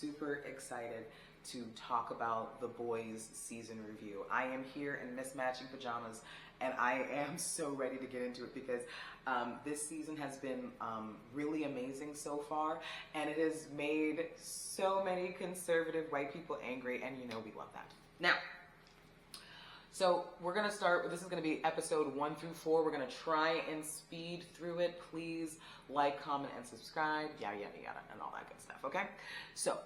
super excited to talk about The Boys season review. I am here in mismatching pajamas, and I am so ready to get into it because this season has been really amazing so far, and it has made so many conservative white people angry, and you know we love that. Now, so we're going to start, this is going to be episode 1 through 4. We're going to try and speed through it. Please like, comment, and subscribe, yada, yada, yada, and all that good stuff, okay? So,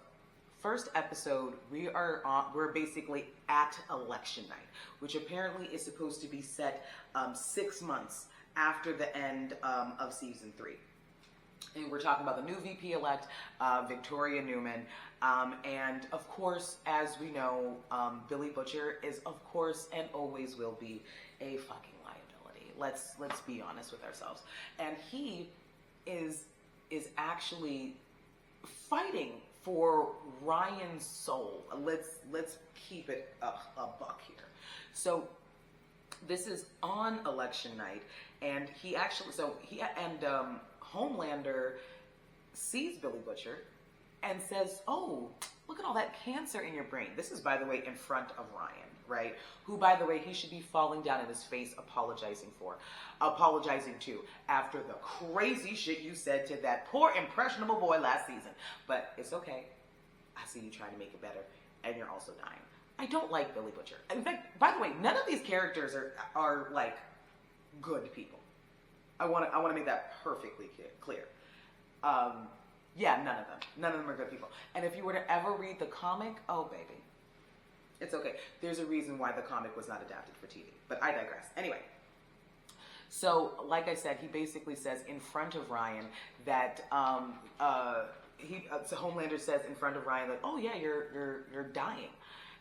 first episode, we're basically at election night, which apparently is supposed to be set 6 months after the end of season 3. And we're talking about the new VP-elect, Victoria Newman. And of course, as we know, Billy Butcher is, of course, and always will be, a fucking liability. Let's be honest with ourselves. And he is actually fighting for Ryan's soul. Let's keep it a buck here. So this is on election night, and Homelander sees Billy Butcher and says, "Oh, look at all that cancer in your brain." This is, by the way, in front of Ryan, right? Who, by the way, he should be falling down in his face apologizing to after the crazy shit you said to that poor impressionable boy last season. But it's okay. I see you trying to make it better, and you're also dying. I don't like Billy Butcher. In fact, by the way, none of these characters are like good people. I want to make that perfectly clear. Yeah, none of them. None of them are good people. And if you were to ever read the comic, oh baby, it's okay. There's a reason why the comic was not adapted for TV. But I digress. Anyway, so like I said, he basically says in front of Ryan that so Homelander says in front of Ryan that, "Oh yeah, you're dying."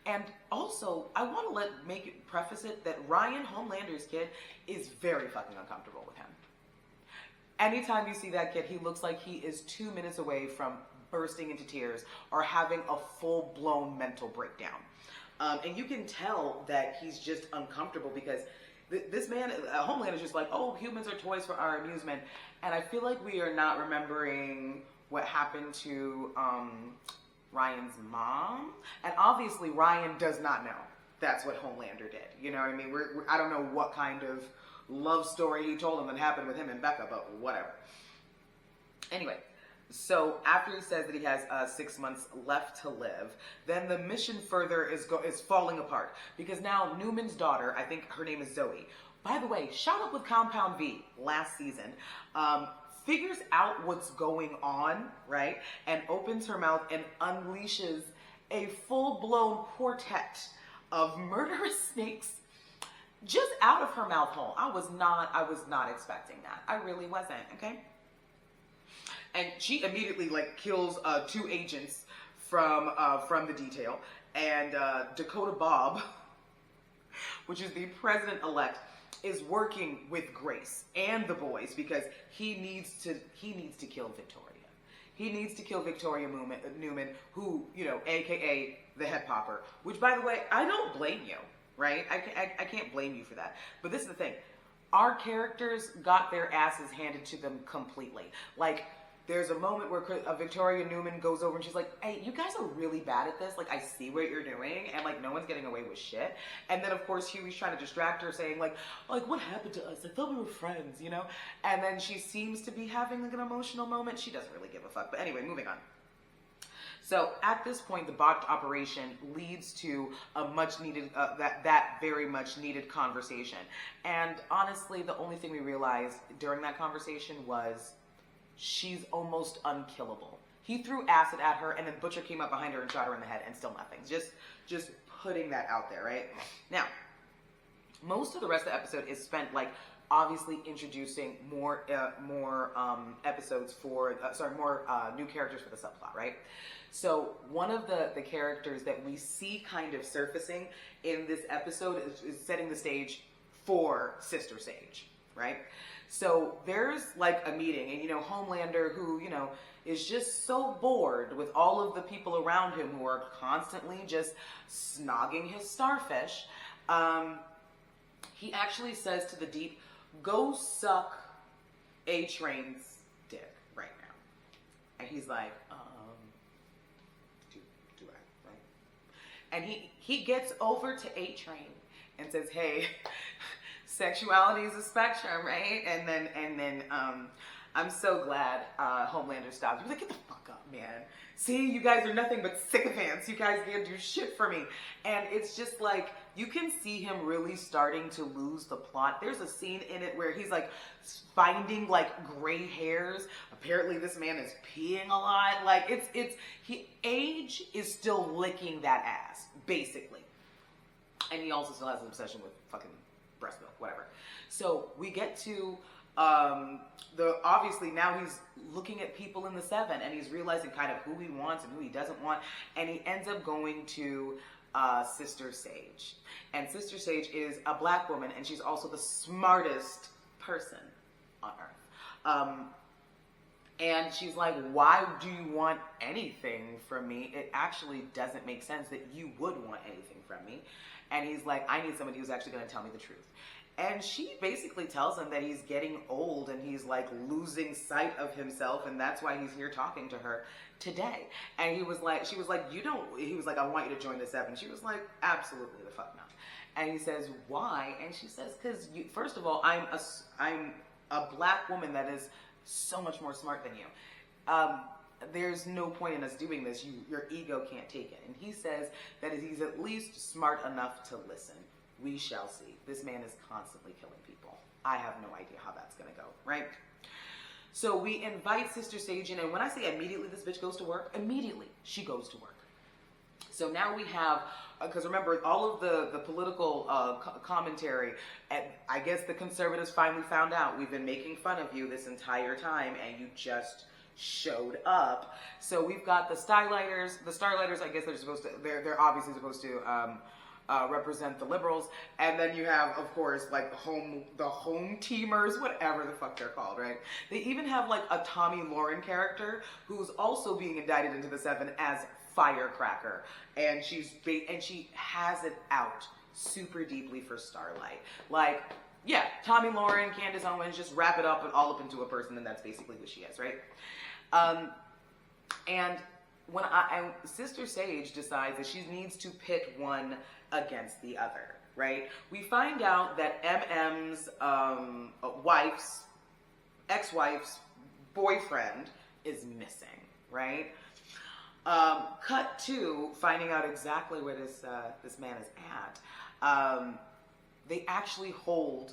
And also, I want to preface it that Ryan, Homelander's kid, is very fucking uncomfortable with him. Anytime you see that kid, he looks like he is 2 minutes away from bursting into tears or having a full-blown mental breakdown. And you can tell that he's just uncomfortable because this man, Homelander, is just like, "Oh, humans are toys for our amusement." And I feel like we are not remembering what happened to Ryan's mom. And obviously, Ryan does not know that's what Homelander did. You know what I mean? I don't know what kind of love story he told him that happened with him and Becca, but whatever. Anyway, so after he says that he has 6 months left to live, then the mission further is falling apart because now Newman's daughter, I think her name is Zoe. By the way, shot up with Compound V last season, figures out what's going on, right, and opens her mouth and unleashes a full-blown quartet of murderous snakes just out of her mouth hole. I was not expecting that. I really wasn't, okay? And she immediately kills 2 agents from the detail, and Dakota Bob, which is the president-elect, is working with Grace and the boys because he needs to kill Victoria. He needs to kill Victoria Newman, who, AKA the head popper, which, by the way, I don't blame you. Right? I can't blame you for that. But this is the thing. Our characters got their asses handed to them completely. There's a moment where Victoria Newman goes over and she's like, "Hey, you guys are really bad at this. I see what you're doing, and no one's getting away with shit." And then, of course, Huey's trying to distract her, saying like, "What happened to us? I thought we were friends, you know?" And then she seems to be having an emotional moment. She doesn't really give a fuck. But anyway, moving on. So at this point, the botched operation leads to a much needed, that very much needed conversation. And honestly, the only thing we realized during that conversation was she's almost unkillable. He threw acid at her, and then Butcher came up behind her and shot her in the head, and still nothing. Just putting that out there, right? Now, most of the rest of the episode is spent obviously introducing more episodes for, more new characters for the subplot, right? So one of the characters that we see kind of surfacing in this episode is setting the stage for Sister Sage, right? So there's a meeting, and Homelander, who is just so bored with all of the people around him who are constantly just snogging his starfish, he actually says to the Deep, "Go suck A-Train's dick right now." And he's like, And he gets over to A-Train and says, hey, sexuality is a spectrum, right? And then I'm so glad Homelander stopped. He was like, get the fuck up, man. See, you guys are nothing but sycophants. You guys can't do shit for me. And it's just like, you can see him really starting to lose the plot. There's a scene in it where he's like finding like gray hairs. Apparently this man is peeing a lot. Like age is still licking that ass, basically. And he also still has an obsession with fucking breast milk, whatever. So we get to obviously now he's looking at people in the Seven and he's realizing kind of who he wants and who he doesn't want, and he ends up going to Sister Sage. And Sister Sage is a black woman, and she's also the smartest person on Earth. And she's like, why do you want anything from me? It actually doesn't make sense that you would want anything from me. And he's like, I need somebody who's actually going to tell me the truth. And she basically tells him that he's getting old and he's like losing sight of himself, and that's why he's here talking to her today. And she was like, he was like, I want you to join the Seven. She was like, absolutely the fuck not. And he says, why? And she says, because first of all, I'm a black woman that is so much more smart than you. There's no point in us doing this. Your ego can't take it. And he says that he's at least smart enough to listen. We shall see. This man is constantly killing people. I have no idea how that's going to go, right? So we invite Sister Sage in, and when I say immediately this bitch goes to work, immediately she goes to work. So now we have, because remember, all of the political commentary, and I guess the conservatives finally found out we've been making fun of you this entire time, and you just showed up. So we've got the Starlighters. The Starlighters, I guess they're obviously supposed to represent the liberals, and then you have, of course, like the home teamers, whatever the fuck they're called, right? They even have like a Tommy Lauren character who's also being indicted into the Seven as Firecracker, and she has it out super deeply for Starlight. Like, yeah, Tommy Lauren, Candace Owens, just wrap it up all up into a person, and that's basically who she is, right? And when Sister Sage decides that she needs to pit one against the other, right? We find out that MM's ex-wife's boyfriend is missing, right? Cut to finding out exactly where this man is at. They actually hold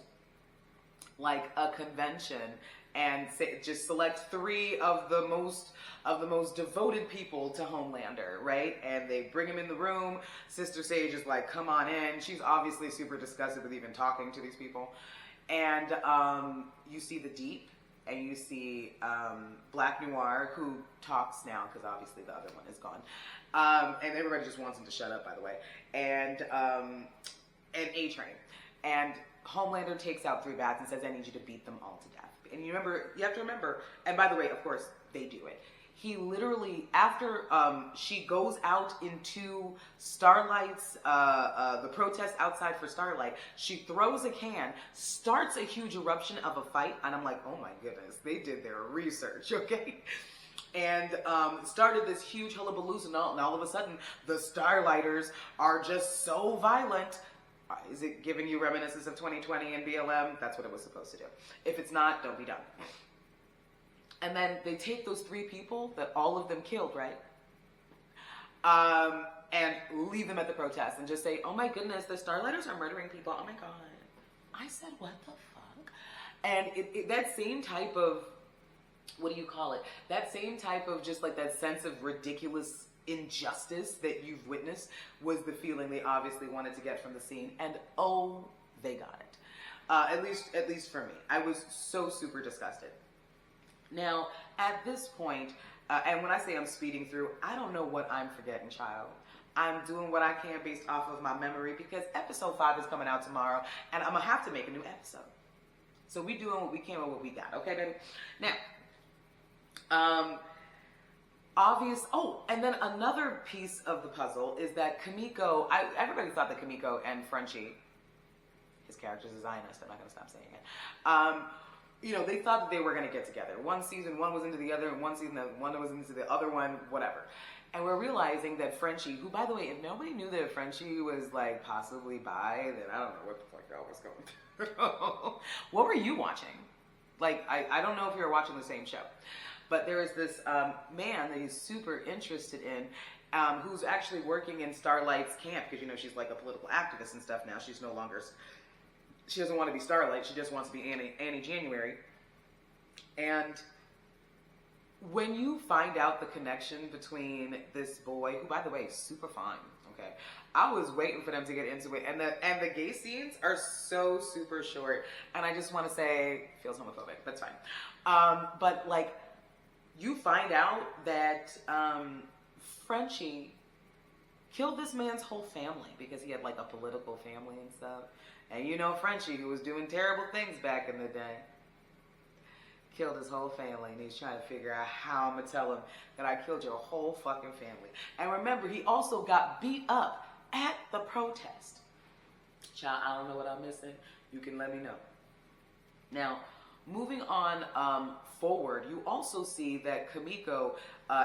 like a convention and just select 3 of the most devoted people to Homelander, right? And they bring him in the room. Sister Sage is like, come on in. She's obviously super disgusted with even talking to these people. And you see the Deep, and you see Black Noir, who talks now, because obviously the other one is gone. And everybody just wants him to shut up, by the way. And A-Train. And Homelander takes out 3 bats and says, I need you to beat them all to death. And you have to remember, and by the way, of course, they do it. He literally, after she goes out into Starlight's, the protest outside for Starlight, she throws a can, starts a huge eruption of a fight, and I'm like, oh my goodness, they did their research, okay? And started this huge hullabaloo, and all of a sudden, the Starlighters are just so violent. Is it giving you reminiscences of 2020 and BLM? That's what it was supposed to do. If it's not, don't be dumb. And then they take those 3 people that all of them killed, right? And leave them at the protest and just say, oh my goodness, the Starlighters are murdering people. Oh my God. I said, what the fuck? And that same type of, what do you call it? That same type of just like that sense of ridiculous injustice that you've witnessed was the feeling they obviously wanted to get from the scene, and oh, they got it. At least for me, I was so super disgusted. Now, at this point, and when I say I'm speeding through, I don't know what I'm forgetting, child. I'm doing what I can based off of my memory, because episode 5 is coming out tomorrow, and I'm gonna have to make a new episode. So we doing what we can with what we got, okay, baby? Now, and then another piece of the puzzle is that Kimiko, everybody thought that Kimiko and Frenchie, his character's a Zionist, I'm not going to stop saying it, they thought that they were going to get together. One season, one was into the other, and one season, one was into the other one, whatever. And we're realizing that Frenchie, who, by the way, if nobody knew that Frenchie was like possibly bi, then I don't know what the fuck y'all was going through. What were you watching? Like, I don't know if you were watching the same show, but there is this man that he's super interested in, who's actually working in Starlight's camp, because, you know, she's like a political activist and stuff now. She's no longer, she doesn't want to be Starlight, she just wants to be Annie January. And when you find out the connection between this boy, who, by the way, is super fine, okay? I was waiting for them to get into it, and the gay scenes are so super short, and I just want to say, feels homophobic, that's fine. But, like, you find out that Frenchie killed this man's whole family because he had, like, a political family and stuff. And you know Frenchie, who was doing terrible things back in the day, killed his whole family, and he's trying to figure out how I'm going to tell him that I killed your whole fucking family. And remember, he also got beat up at the protest. Child, I don't know what I'm missing. You can let me know. Now, moving on forward, you also see that Kimiko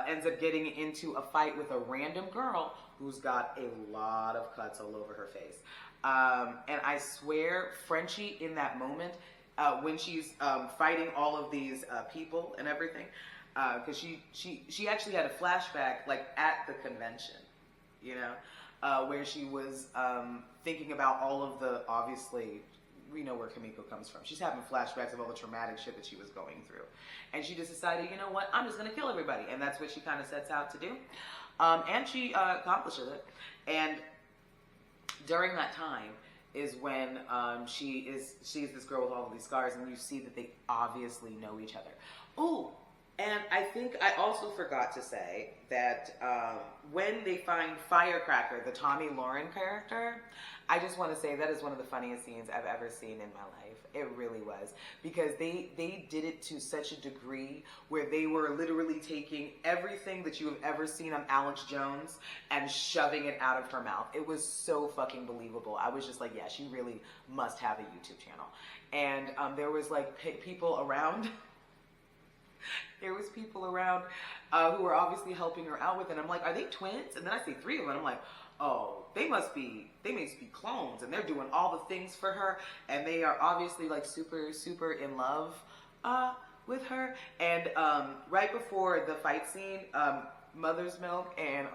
ends up getting into a fight with a random girl who's got a lot of cuts all over her face. And I swear, Frenchie, in that moment, when she's fighting all of these people and everything, because she actually had a flashback, like, at the convention, you know, where she was thinking about all of the, obviously, we know where Kimiko comes from. She's having flashbacks of all the traumatic shit that she was going through. And she just decided, you know what, I'm just going to kill everybody. And that's what she kind of sets out to do. And she accomplishes it. And during that time is when she's this girl with all of these scars, and you see that they obviously know each other. Ooh, and I think I also forgot to say that when they find Firecracker, the Tommy Lauren character, I just want to say that is one of the funniest scenes I've ever seen in my life. It really was. Because they did it to such a degree where they were literally taking everything that you have ever seen on Alex Jones and shoving it out of her mouth. It was so fucking believable. I was just like, yeah, she really must have a YouTube channel. And there was like people around. There was people around who were obviously helping her out with it. And I'm like, are they twins? And then I see 3 of them. And I'm like, oh, they must be clones, and they're doing all the things for her, and they are obviously like super, super in love with her. And right before the fight scene, Mother's Milk and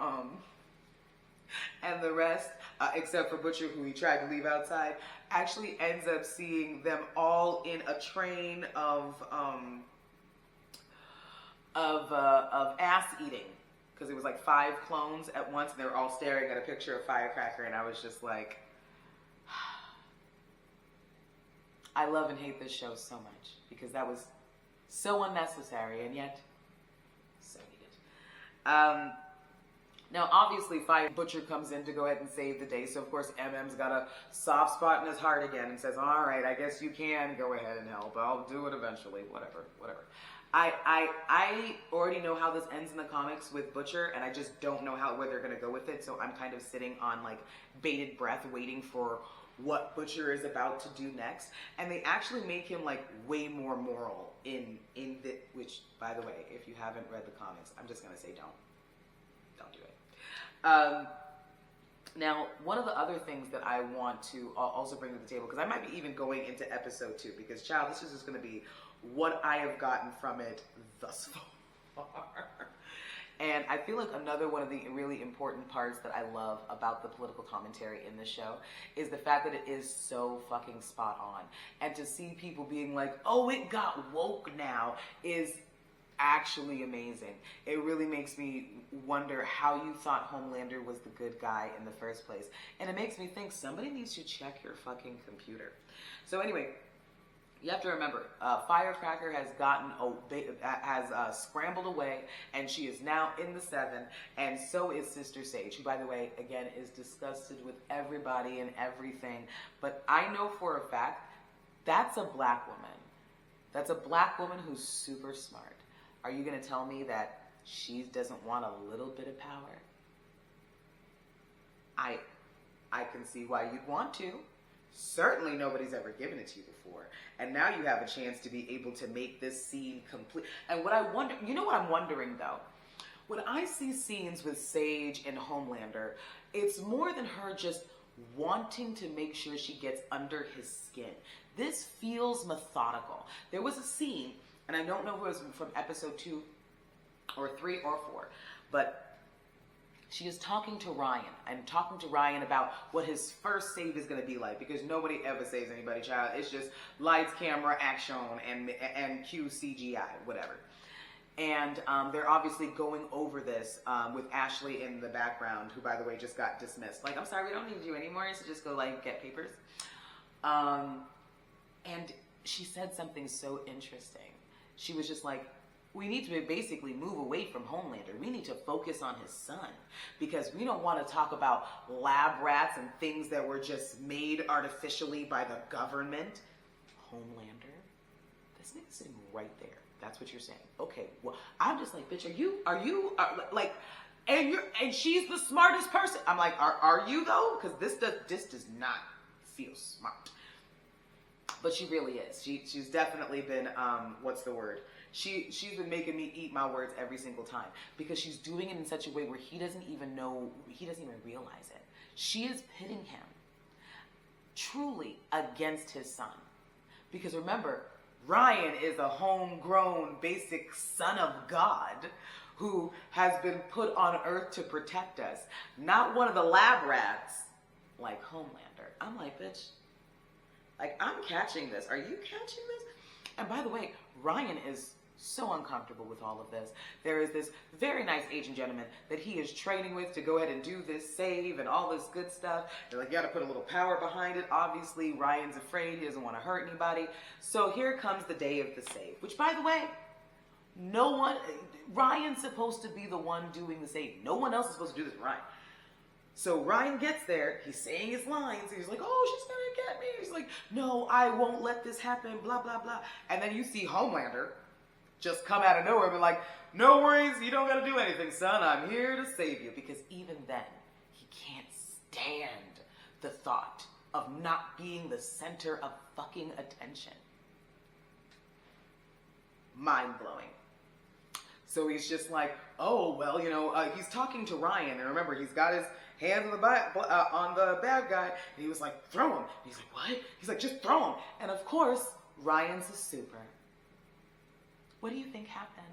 the rest, except for Butcher, who he tried to leave outside, actually ends up seeing them all in a train of ass eating. Because it was like 5 clones at once, and they were all staring at a picture of Firecracker, and I was just like, I love and hate this show so much, because that was so unnecessary, and yet so needed. Now, obviously, Butcher comes in to go ahead and save the day, so of course MM's got a soft spot in his heart again, and says, all right, I guess you can go ahead and help. I'll do it eventually, whatever. I already know how this ends in the comics with Butcher, and I just don't know where they're going to go with it, so I'm kind of sitting on, like, bated breath waiting for what Butcher is about to do next. And they actually make him, like, way more moral in the, which, by the way, if you haven't read the comics, I'm just going to say don't do it. Now, one of the other things that I want to also bring to the table, because I might be even going into episode 2, because, child, this is just going to be what I have gotten from it thus far. And I feel like another one of the really important parts that I love about the political commentary in this show is the fact that it is so fucking spot on. And to see people being like, oh, it got woke now, is actually amazing. It really makes me wonder how you thought Homelander was the good guy in the first place. And it makes me think somebody needs to check your fucking computer. So anyway, you have to remember, Firecracker has scrambled away, and she is now in the 7, and so is Sister Sage, who, by the way, again, is disgusted with everybody and everything. But I know for a fact, that's a black woman. That's a black woman who's super smart. Are you going to tell me that she doesn't want a little bit of power? I can see why you'd want to. Certainly nobody's ever given it to you before. And now you have a chance to be able to make this scene complete. And what I wonder, you know what I'm wondering though? When I see scenes with Sage and Homelander, it's more than her just wanting to make sure she gets under his skin. This feels methodical. There was a scene, and I don't know if it was from episode 2 or 3 or 4, but she is talking to Ryan and talking to Ryan about what his first save is going to be like, because nobody ever saves anybody, child. It's just lights, camera, action, and cue CGI, whatever. And they're obviously going over this with Ashley in the background, who, by the way, just got dismissed. Like, I'm sorry, we don't need you anymore, so just go, like, get papers. And she said something so interesting. She was just like, we need to basically move away from Homelander. We need to focus on his son, because we don't want to talk about lab rats and things that were just made artificially by the government. Homelander? This nigga's sitting right there. That's what you're saying. Okay, well, I'm just like, bitch, and she's the smartest person. I'm like, are you though? Because this does not feel smart. But she really is. She's definitely been, what's the word? She's been making me eat my words every single time, because she's doing it in such a way where he doesn't even realize it. She is pitting him truly against his son. Because remember, Ryan is a homegrown, basic son of God who has been put on Earth to protect us. Not one of the lab rats like Homelander. I'm like, bitch, like, I'm catching this. Are you catching this? And by the way, Ryan is so uncomfortable with all of this. There is this very nice Asian gentleman that he is training with to go ahead and do this save and all this good stuff. They're like, you gotta put a little power behind it. Obviously, Ryan's afraid. He doesn't want to hurt anybody. So here comes the day of the save, which, by the way, Ryan's supposed to be the one doing the save. No one else is supposed to do this, Ryan. So Ryan gets there, he's saying his lines, and he's like, oh, she's gonna get me. He's like, no, I won't let this happen, blah, blah, blah. And then you see Homelander just come out of nowhere and be like, no worries, you don't gotta do anything, son. I'm here to save you. Because even then, he can't stand the thought of not being the center of fucking attention. Mind-blowing. So he's just like, oh, well, he's talking to Ryan. And remember, he's got his hands on the bad guy. And he was like, throw him. And he's like, what? He's like, just throw him. And of course, Ryan's a super. What do you think happened?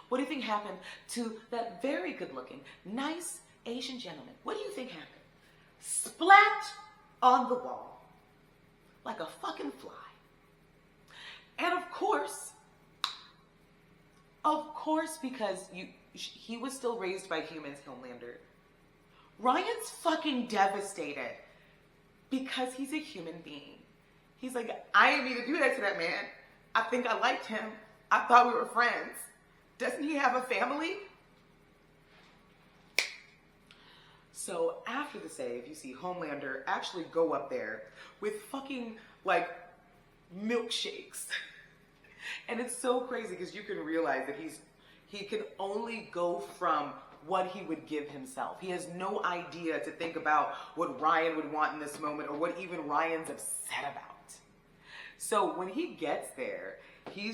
What do you think happened to that very good-looking, nice Asian gentleman? What do you think happened? Splat on the wall like a fucking fly. And of course, because he was still raised by humans, Homelander, Ryan's fucking devastated because he's a human being. He's like, I didn't mean to do that to that man. I think I liked him. I thought we were friends. Doesn't he have a family? So after the save, you see Homelander actually go up there with fucking, like, milkshakes. And it's so crazy because you can realize that he can only go from what he would give himself. He has no idea to think about what Ryan would want in this moment or what even Ryan's upset about. So when he gets there, he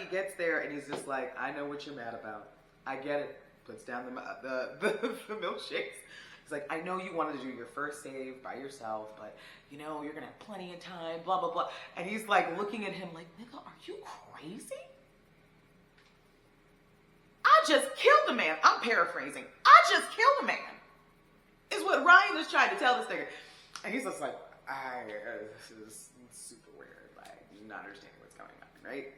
gets there and he's just like, I know what you're mad about. I get it. Puts down the milkshakes. He's like, I know you wanted to do your first save by yourself, but you're going to have plenty of time, blah, blah, blah. And he's like looking at him like, nigga, are you crazy? I just killed the man. I'm paraphrasing. I just killed the man. Is what Ryan is trying to tell this nigga. And he's just like, this is super weird. I'm not understanding what's going on, right?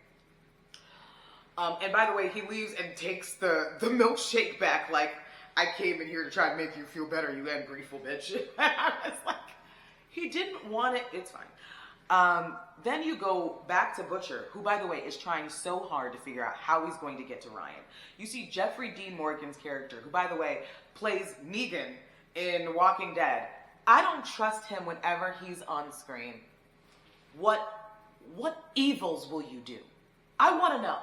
And by the way, he leaves and takes the milkshake back like, I came in here to try to make you feel better, you ungrateful bitch. It's like, he didn't want it. It's fine. Then you go back to Butcher, who, by the way, is trying so hard to figure out how he's going to get to Ryan. You see Jeffrey Dean Morgan's character, who, by the way, plays Negan in Walking Dead. I don't trust him whenever he's on screen. What evils will you do? I want to know.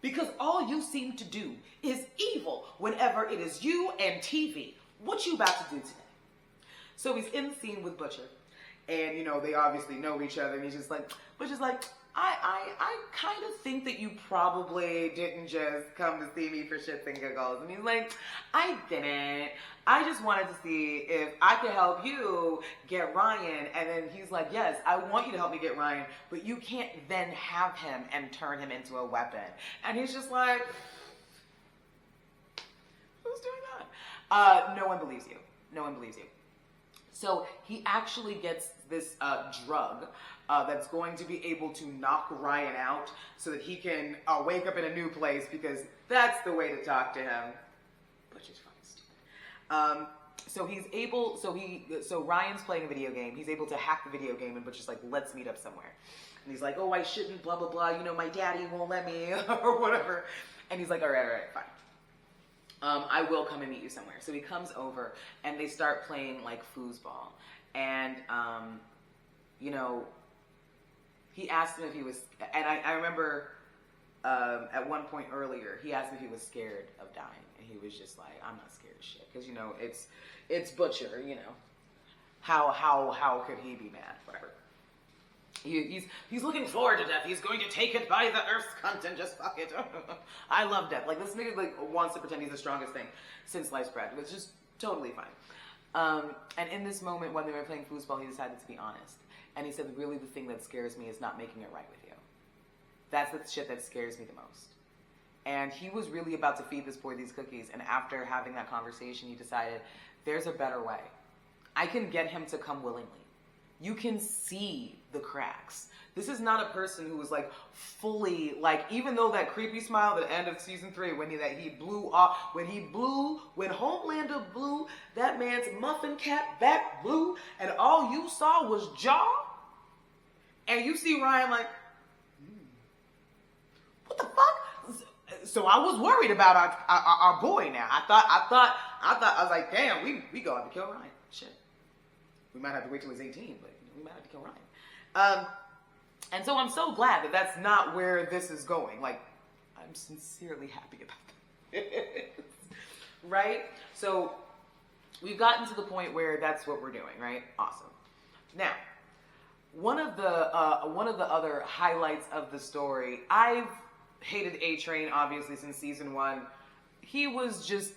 Because all you seem to do is evil whenever it is you and TV. What you about to do today? So he's in the scene with Butcher. And, they obviously know each other. And he's just like, Butcher's like, I kind of think that you probably didn't just come to see me for shits and giggles. And he's like, I didn't. I just wanted to see if I could help you get Ryan. And then he's like, yes, I want you to help me get Ryan, but you can't then have him and turn him into a weapon. And he's just like, who's doing that? No one believes you. No one believes you. So he actually gets this drug that's going to be able to knock Ryan out so that he can wake up in a new place, because that's the way to talk to him. Which is fucking stupid. So Ryan's playing a video game. He's able to hack the video game, and Butcher's like, let's meet up somewhere. And he's like, oh, I shouldn't, blah, blah, blah. You know, my daddy won't let me, or whatever. And he's like, all right, fine. I will come and meet you somewhere. So he comes over, and they start playing, like, foosball. And, you know, he asked him if he was, and I remember at one point earlier, he asked him if he was scared of dying. And he was just like, I'm not scared of shit. Because, you know, it's Butcher, you know. How could he be mad? Whatever. He's looking forward to death. He's going to take it by the earth's cunt and just fuck it. I love death. Like, this nigga like wants to pretend he's the strongest thing since sliced bread, which is just totally fine. And in this moment when they were playing foosball, he decided to be honest. And he said, really the thing that scares me is not making it right with you. That's the shit that scares me the most. And he was really about to feed this boy these cookies. And after having that conversation, he decided, there's a better way. I can get him to come willingly. You can see the cracks. This is not a person who was like fully, like, even though that creepy smile at the end of season 3 when he blew off, when Homelander blew that man's muffin cap back blue, and all you saw was jaw, and you see Ryan like, what the fuck? So I was worried about our boy now. I thought I was like, damn, we gonna have to kill Ryan. Shit. We might have to wait till he's 18, but we might have to kill Ryan. And so I'm so glad that that's not where this is going. Like, I'm sincerely happy about that. Right? So we've gotten to the point where that's what we're doing, right? Awesome. Now, one of the other highlights of the story, I've hated A-Train obviously since season 1. He was just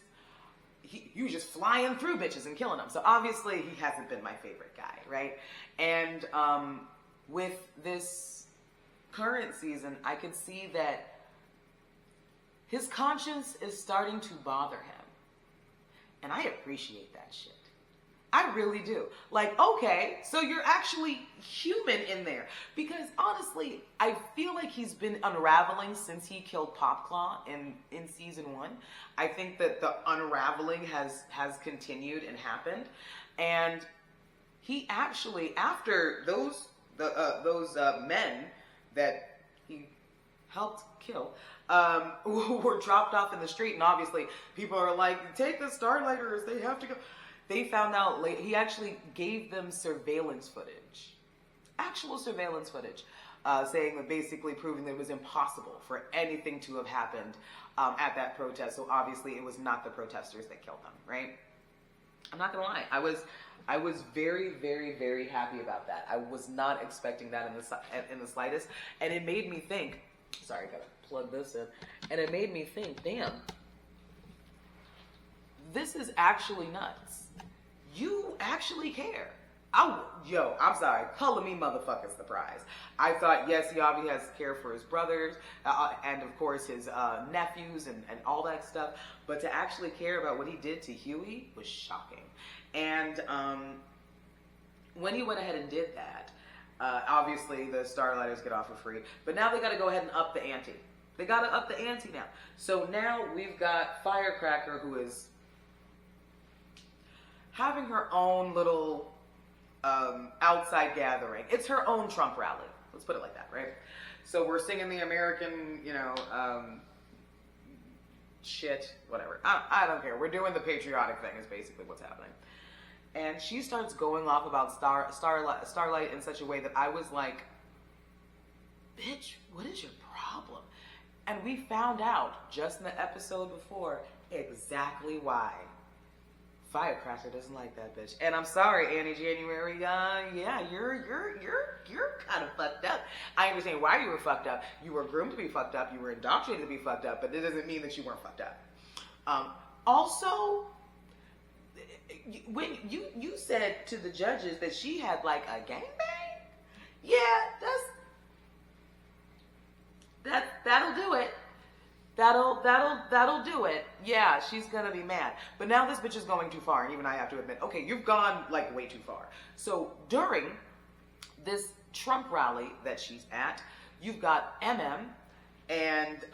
flying through bitches and killing them. So obviously he hasn't been my favorite guy, right? And with this current season, I could see that his conscience is starting to bother him. And I appreciate that shit. I really do. Like, okay, so you're actually human in there. Because honestly, I feel like he's been unraveling since he killed Popclaw in season 1. I think that the unraveling has continued and happened. And he actually, after those men that he helped kill were dropped off in the street, and obviously people are like, take the Starlighters, they have to go. They found out late, he actually gave them surveillance footage, actual surveillance footage, saying that basically proving that it was impossible for anything to have happened at that protest. So obviously it was not the protesters that killed them, right? I'm not gonna lie, I was very, very, very happy about that. I was not expecting that in the slightest, and it made me think. Sorry, I gotta plug this in, and it made me think. Damn, this is actually nuts. You actually care. I'm sorry. Color me motherfucking surprised. I thought, yes, he obviously has care for his brothers, and of course his nephews and all that stuff. But to actually care about what he did to Huey was shocking. And when he went ahead and did that, obviously the Starlighters get off for free. But now they got to go ahead and up the ante. They got to up the ante now. So now we've got Firecracker, who is having her own little outside gathering. It's her own Trump rally. Let's put it like that, right? So we're singing the American, shit, whatever. I don't care. We're doing the patriotic thing is basically what's happening. And she starts going off about Starlight in such a way that I was like, bitch, what is your problem? And we found out just in the episode before exactly why Firecracker doesn't like that bitch. And I'm sorry, Annie January. Yeah, you're kind of fucked up. I understand why you were fucked up. You were groomed to be fucked up. You were indoctrinated to be fucked up. But it doesn't mean that you weren't fucked up. Also, when you said to the judges that she had like a gangbang, yeah, that'll do it. That'll do it. Yeah, she's gonna be mad. But now this bitch is going too far, and even I have to admit, okay, you've gone like way too far. So during this Trump rally that she's at, you've got and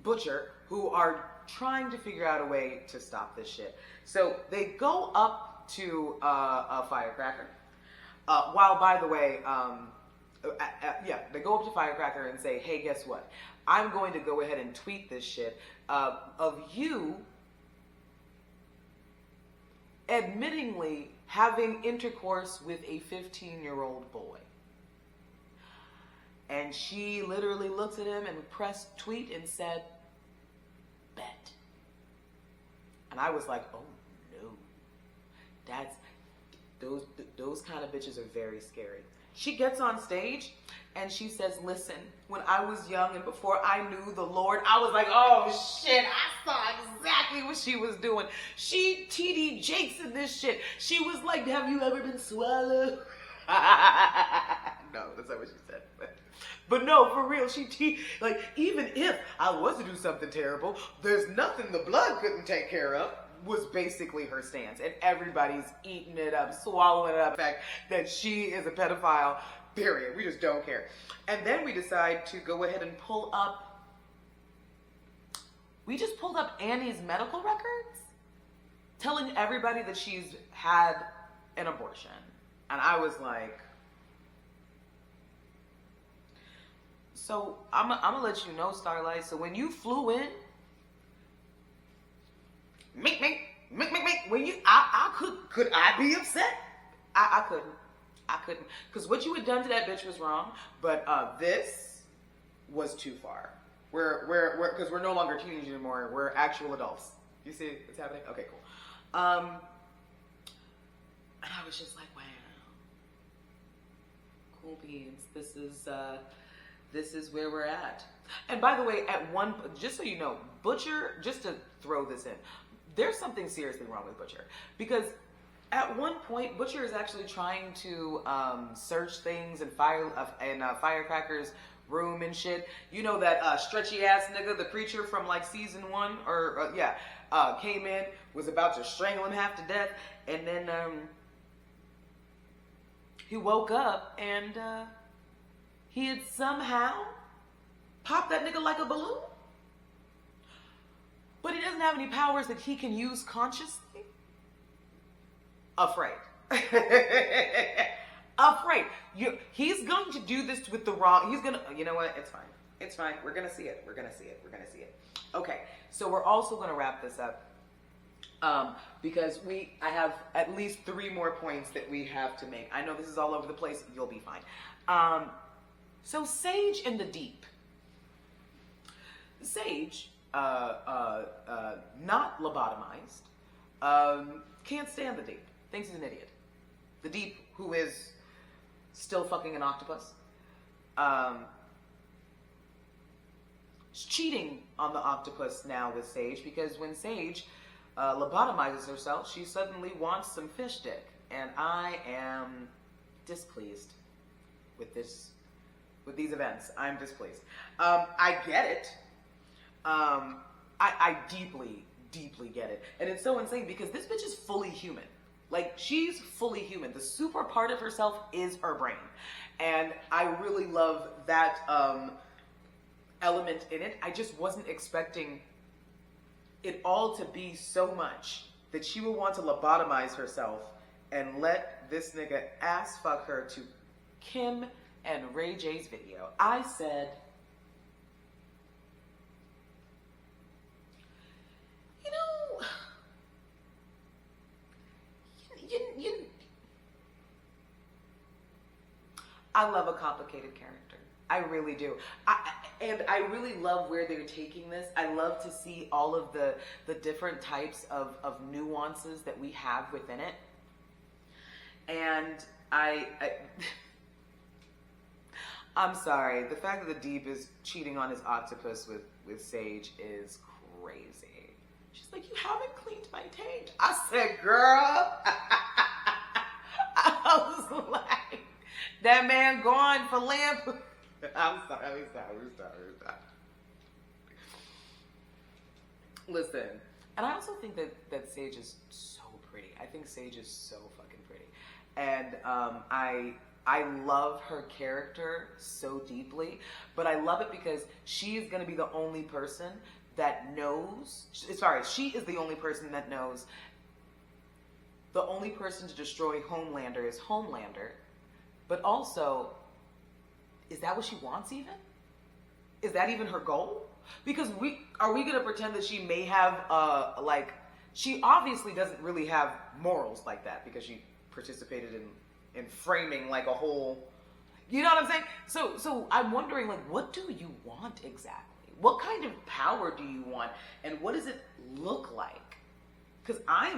Butcher who are trying to figure out a way to stop this shit. So they go up to a Firecracker. While, by the way, they go up to Firecracker and say, hey, guess what? I'm going to go ahead and tweet this shit of you admittingly having intercourse with a 15-year-old boy. And she literally looked at him and pressed tweet and said, bet. And I was like, oh no. Those kind of bitches are very scary. She gets on stage and she says, listen, when I was young and before I knew the Lord, I was like, oh shit, I saw exactly what she was doing. She TD Jakes in this shit. She was like, have you ever been swallowed? No, that's not what she said. But no, for real, like, even if I was to do something terrible, there's nothing the blood couldn't take care of, was basically her stance. And everybody's eating it up, swallowing it up, the fact that she is a pedophile, period. We just don't care. And then we decide to go ahead and pulled up Annie's medical records, telling everybody that she's had an abortion. And I was like, so I'm gonna let you know, Starlight. So when you flew in, when you, could I be upset? I couldn't, because what you had done to that bitch was wrong. But this was too far. Because we're no longer teenagers anymore. We're actual adults. You see what's happening? Okay, cool. And I was just like, wow, cool beans. This is where we're at. And by the way, just so you know, Butcher, just to throw this in, there's something seriously wrong with Butcher. Because at one point, Butcher is actually trying to search things in Firecracker's room and shit. You know that stretchy ass nigga, the preacher from like season 1, came in, was about to strangle him half to death, and then he woke up and he had somehow popped that nigga like a balloon. But he doesn't have any powers that he can use consciously. Afraid. Afraid. He's going to do this with the wrong... You know what? It's fine. It's fine. We're going to see it. We're going to see it. We're going to see it. Okay. So we're also going to wrap this up. Because I have at least 3 more points that we have to make. I know this is all over the place. You'll be fine. So Sage in the Deep. Sage, not lobotomized, can't stand the Deep. Thinks he's an idiot. The Deep, who is still fucking an octopus, is cheating on the octopus now with Sage, because when Sage lobotomizes herself, she suddenly wants some fish dick. And I am displeased with these events. I'm displeased. I get it. I deeply, deeply get it. And it's so insane because this bitch is fully human. Like, she's fully human. The super part of herself is her brain. And I really love that element in it. I just wasn't expecting it all to be so much that she would want to lobotomize herself and let this nigga ass fuck her to Kim and Ray J's video. I said, I love a complicated character. I really do. And I really love where they're taking this. I love to see all of the different types of nuances that we have within it. And I'm sorry, the fact that the Deep is cheating on his octopus with Sage is crazy. She's like, you haven't cleaned my taint. I said, girl. I was like, that man gone for lamp. I'm sorry. Listen, and I also think that Sage is so pretty. I think Sage is so fucking pretty. And I love her character so deeply, but I love it because she is going to be the only person that knows, she is the only person that knows the only person to destroy Homelander is Homelander, but also, is that what she wants even? Is that even her goal? Because are we going to pretend that she may have, she obviously doesn't really have morals like that because she participated in framing like a whole, you know what I'm saying? So I'm wondering, like, what do you want exactly? What kind of power do you want? And what does it look like? Because I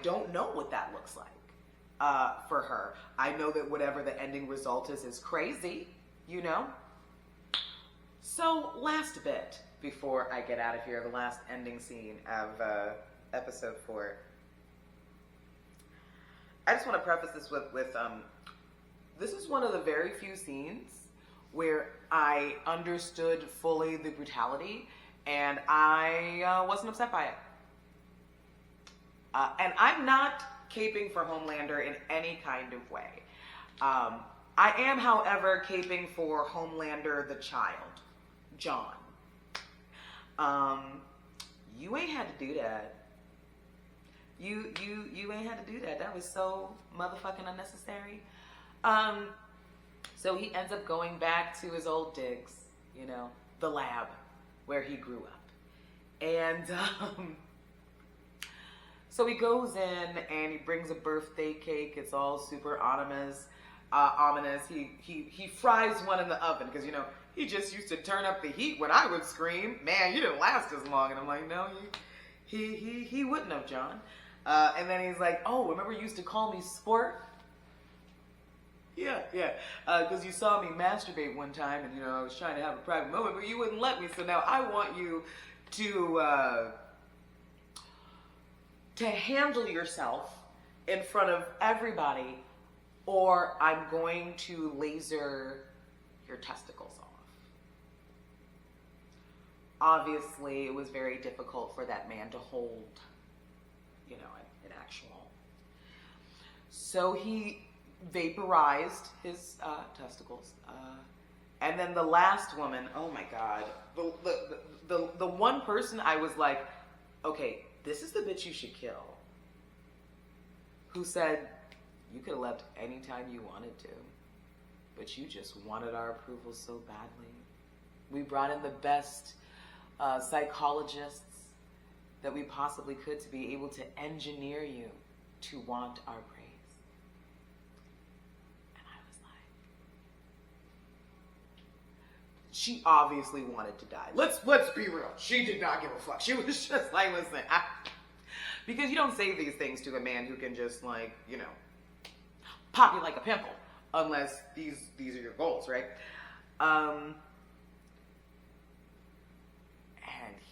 don't know what that looks like for her. I know that whatever the ending result is crazy, you know? So last bit before I get out of here, the last ending scene of episode 4. I just want to preface this with this is one of the very few scenes where I understood fully the brutality and I wasn't upset by it. And I'm not caping for Homelander in any kind of way. I am, however, caping for Homelander the child, John. You ain't had to do that. You ain't had to do that. That was so motherfucking unnecessary. So he ends up going back to his old digs, you know, the lab where he grew up. And so he goes in and he brings a birthday cake. It's all super ominous. He fries one in the oven because, you know, he just used to turn up the heat when I would scream. Man, you didn't last as long. And I'm like, no, he wouldn't have, John. And then he's like, oh, remember you used to call me sport? Yeah. Because you saw me masturbate one time and, you know, I was trying to have a private moment, but you wouldn't let me. So now I want you to handle yourself in front of everybody, or I'm going to laser your testicles off. Obviously, it was very difficult for that man to hold, you know, an actual. So he vaporized his testicles. And then the last woman, oh my God, the one person I was like, okay, this is the bitch you should kill. Who said, you could have left anytime you wanted to, but you just wanted our approval so badly. We brought in the best psychologists that we possibly could to be able to engineer you to want our praise. And I was like, she obviously wanted to die. Let's be real. She did not give a fuck. She was just like, listen, because you don't say these things to a man who can just, like, you know, pop you like a pimple, unless these are your goals, right? And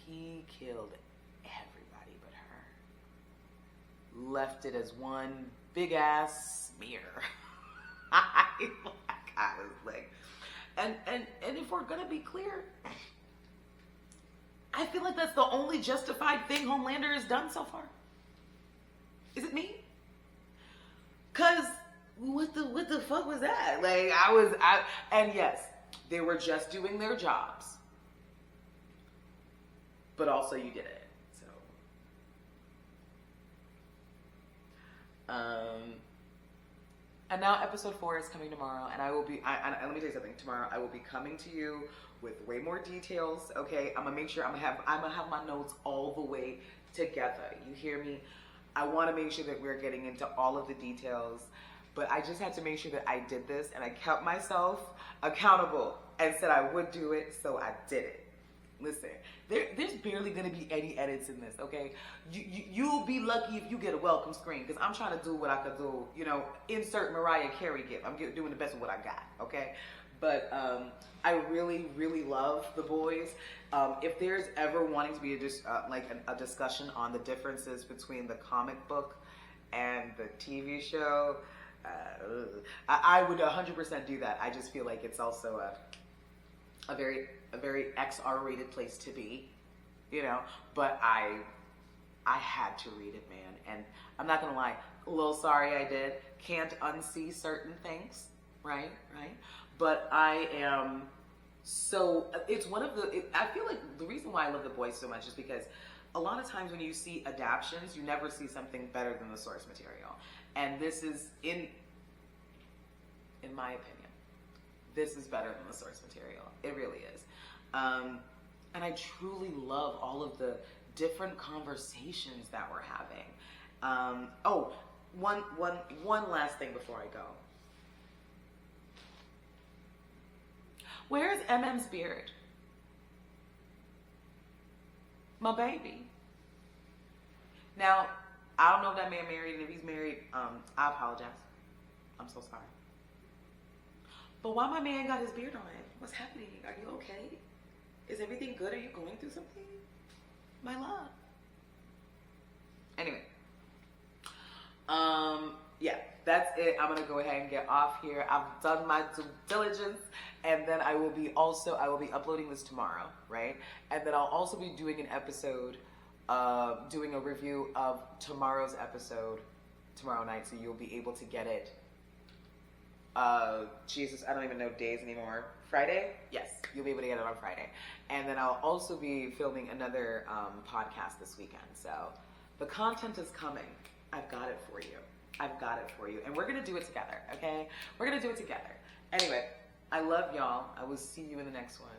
he killed everybody but her. Left it as one big ass smear. I was like, and if we're gonna be clear, I feel like that's the only justified thing Homelander has done so far. Is it me? Cause what the fuck was that? Like and yes, they were just doing their jobs. But also you did it. So and now episode 4 is coming tomorrow, and I will be let me tell you something. Tomorrow I will be coming to you with way more details, okay? I'm gonna make sure I'm gonna have my notes all the way together. You hear me? I want to make sure that we're getting into all of the details, but I just had to make sure that I did this and I kept myself accountable and said I would do it, so I did it. Listen, there's barely gonna be any edits in this, okay? You'll be lucky if you get a welcome screen, because I'm trying to do what I could do, you know, insert Mariah Carey gift. I'm doing the best of what I got, okay? But I really, really love The Boys. If there's ever wanting to be a discussion on the differences between the comic book and the TV show, I would 100% do that. I just feel like it's also a very XR rated place to be, you know. But I had to read it, man, and I'm not gonna lie, a little sorry I did. Can't unsee certain things, right? But I am so. It's one of the. I feel like the reason why I love The Boys so much is because a lot of times when you see adaptions, you never see something better than the source material, and this is in my opinion, this is better than the source material. It really is. And I truly love all of the different conversations that we're having. One last thing before I go. Where is MM's beard? My baby. Now, I don't know if that man married, and if he's married, I apologize. I'm so sorry. But why my man got his beard on? What's happening? Are you okay? Is everything good? Are you going through something? My love. Anyway. Yeah, that's it. I'm going to go ahead and get off here. I've done my due diligence, and then I will be uploading this tomorrow, right? And then I'll also be doing an episode, doing a review of tomorrow's episode tomorrow night, so you'll be able to get it. Jesus, I don't even know days anymore. Friday? Yes, you'll be able to get it on Friday. And then I'll also be filming another podcast this weekend. So the content is coming. I've got it for you. And we're going to do it together, okay? We're going to do it together. Anyway, I love y'all. I will see you in the next one.